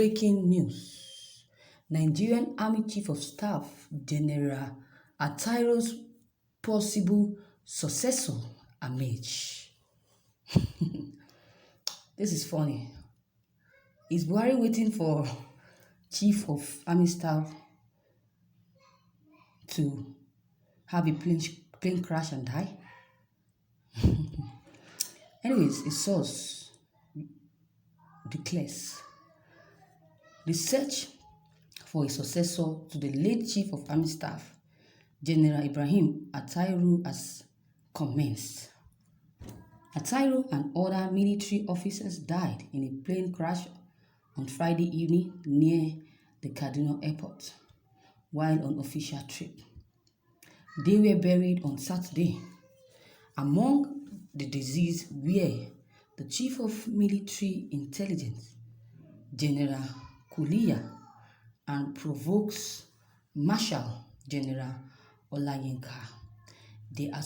Breaking news. Nigerian Army Chief of Staff General Attairo's possible successor emerge. This is funny. Is Buhari waiting for Chief of Army Staff to have a plane crash and die? Anyways, a source declares the search for a successor to the late Chief of Army Staff, General Ibrahim Attairo, has commenced. Attairo and other military officers died in a plane crash on Friday evening near the Kaduna airport while on official trip. They were buried on Saturday. Among the deceased were the Chief of Military Intelligence, General Kuliya, and Provost Marshal General Olayinka. There are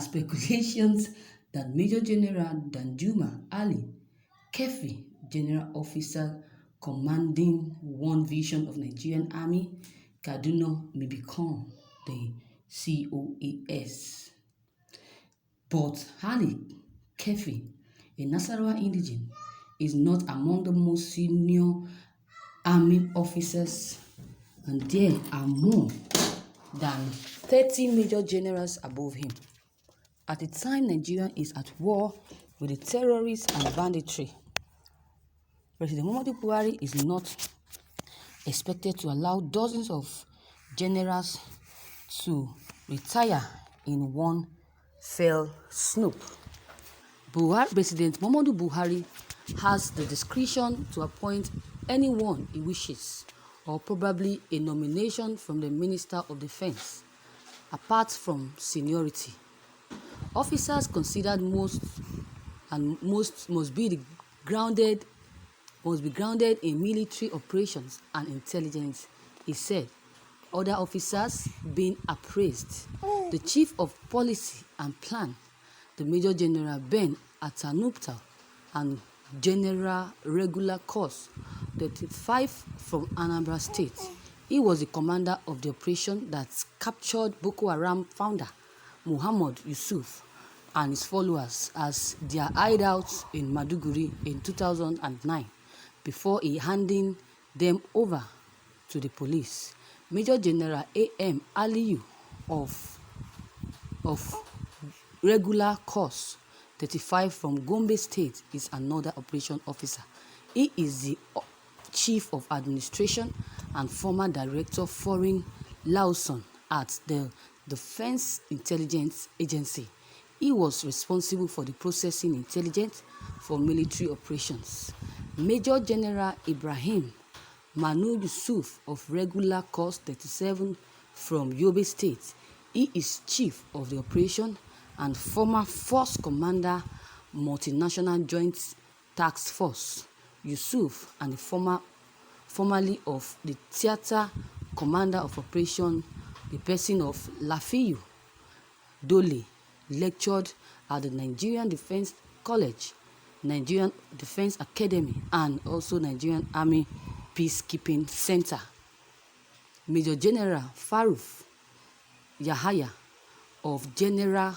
speculations that Major General Danjuma Ali Kefi, General Officer commanding one division of Nigerian Army, Kaduna, may become the COAS. But Ali Kefi, a Nasarawa indigene, is not among the most senior army officers, and there are more than 30 major generals above him. At the time, Nigeria is at war with the terrorists and banditry. President Muhammadu Buhari is not expected to allow dozens of generals to retire in one fell swoop. President Muhammadu Buhari has the discretion to appoint anyone he wishes, or probably a nomination from the Minister of Defense. Apart from seniority, officers considered must be grounded in military operations and intelligence, he said. Other officers being appraised: the Chief of Policy and Plan, the Major General Ben Atanupta, and General Regular Corps 35 from Anambra State. He was the commander of the operation that captured Boko Haram founder Muhammad Yusuf and his followers as their hideouts in Maduguri in 2009 before he handing them over to the police. Major General A.M. Aliyu of Regular Corps 35 from Gombe State is another operation officer. He is the Chief of Administration and former Director Foreign Liaison at the Defense Intelligence Agency. He was responsible for the processing intelligence for military operations. Major General Ibrahim Manu Yusuf of Regular Corps 37 from Yobe State. He is Chief of the Operation and former Force Commander, Multinational Joint Task Force. Yusuf, and formerly of the Theatre Commander of Operation, the person of Lafiyu Dole, lectured at the Nigerian Defense College, Nigerian Defense Academy, and also Nigerian Army Peacekeeping Center. Major General Faruf Yahaya of General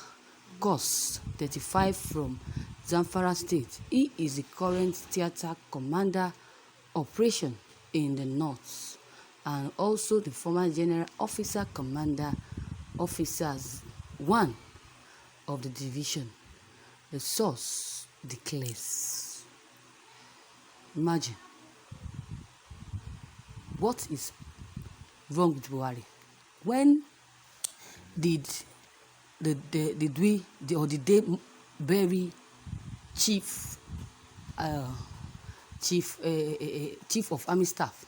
Corps 35 from Zamfara State. He is the current Theatre Commander Operation in the North, and also the former General Officer Commander Officers 1 of the division. The source declares. Imagine, what is wrong with Buhari? When did they bury Chief of Army Staff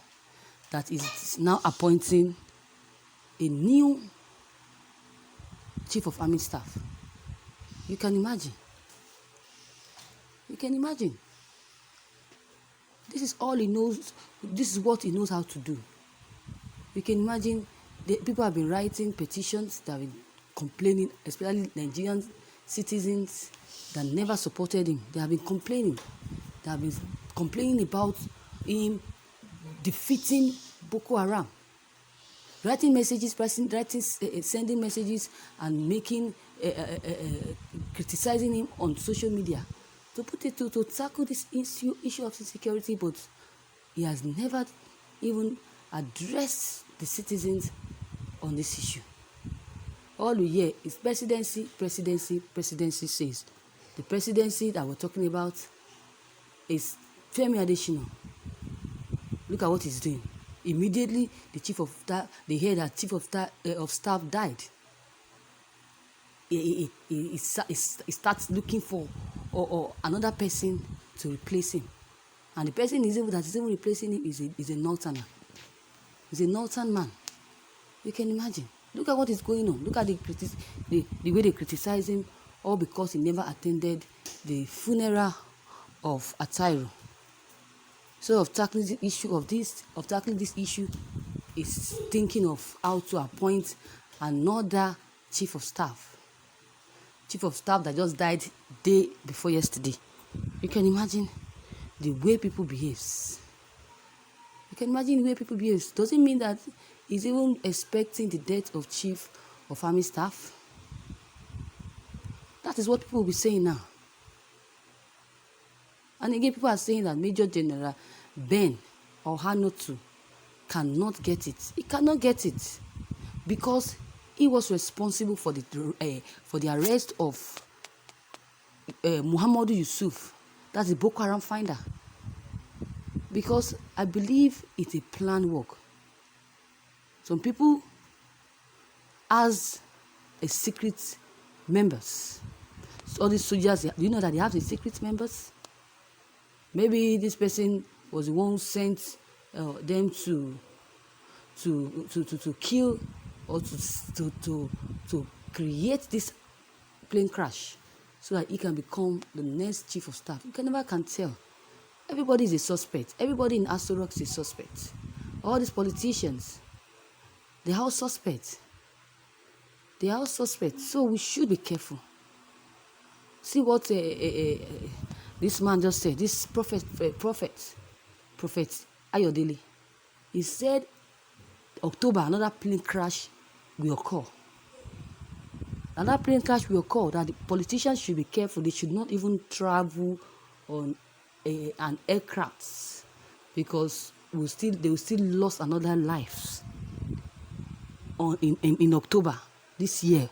that is now appointing a new Chief of Army Staff? You can imagine. This is all he knows. This is what he knows how to do. You can imagine the people have been writing petitions that have been complaining, especially Nigerian citizens that never supported him. They have been complaining. They have been complaining about him defeating Boko Haram, writing messages, sending messages, and making criticizing him on social media to tackle this issue of insecurity, but he has never even addressed the citizens on this issue. All we hear is presidency says. The presidency that we're talking about is Femi Adesina. Look at what he's doing. Immediately, the chief of staff, they hear that chief of staff died. He starts looking for or another person to replace him, and the person that is even replacing him is a northerner. He's a northern man. You can imagine. Look at what is going on. Look at the way they criticize him, all because he never attended the funeral of Atairu. So of tackling this issue is thinking of how to appoint another chief of staff that just died day before yesterday. You can imagine the way people behave. Doesn't mean that he's even expecting the death of chief of army staff. That is what people will be saying now. And again, people are saying that Major General Ben or Hanotu cannot get it. He cannot get it because he was responsible for the arrest of Muhammadu Yusuf. That's the Boko Haram finder. Because I believe it's a planned work. Some people, as a secret members, all these soldiers, do you know that they have the secret members? Maybe this person was the one who sent them to kill or to create this plane crash so that he can become the next chief of staff. You never can tell. Everybody is a suspect. Everybody in Aso Rock is a suspect. All these politicians, they are all suspects. So we should be careful. See what this man just said. This prophet Ayodele. He said October another plane crash will occur. Another plane crash will occur. That the politicians should be careful. They should not even travel on an aircraft because they will still lose another lives in October this year.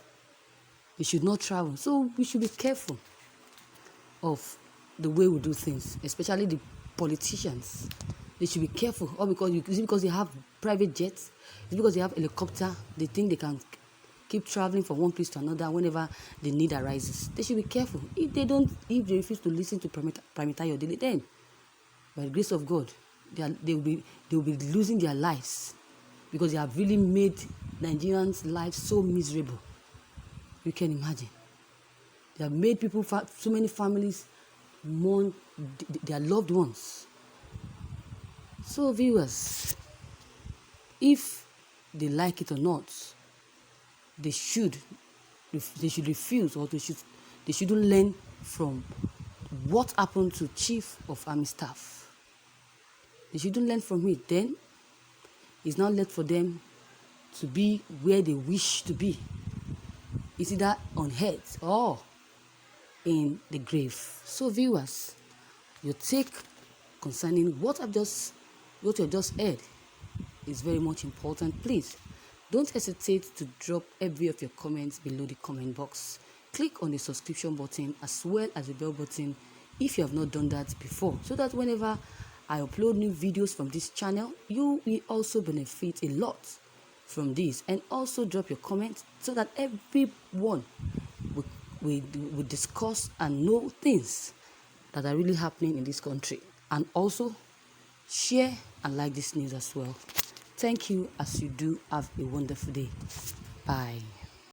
They should not travel. So we should be careful of the way we do things, especially the politicians. They should be careful. Or because they have private jets, it's because they have helicopter, they think they can keep traveling from one place to another whenever the need arises. They should be careful. If they refuse to listen to Ayodele, then by the grace of God, they will be losing their lives because they have really made Nigerians' lives so miserable. You can imagine. They have made people, so many families, mourn their loved ones. So viewers, if they like it or not, they should refuse, or they shouldn't learn from what happened to Chief of Army Staff. They shouldn't learn from it. Then it's not left for them to be where they wish to be. It's either on earth or in the grave. So viewers, your take concerning what you just heard is very much important. Please don't hesitate to drop every of your comments below the comment box. Click on the subscription button as well as the bell button if you have not done that before, so that whenever I upload new videos from this channel, you will also benefit a lot from this. And also drop your comments so that everyone will discuss and know things that are really happening in this country. And also share and like this news as well. Thank you. As you do, have a wonderful day. Bye.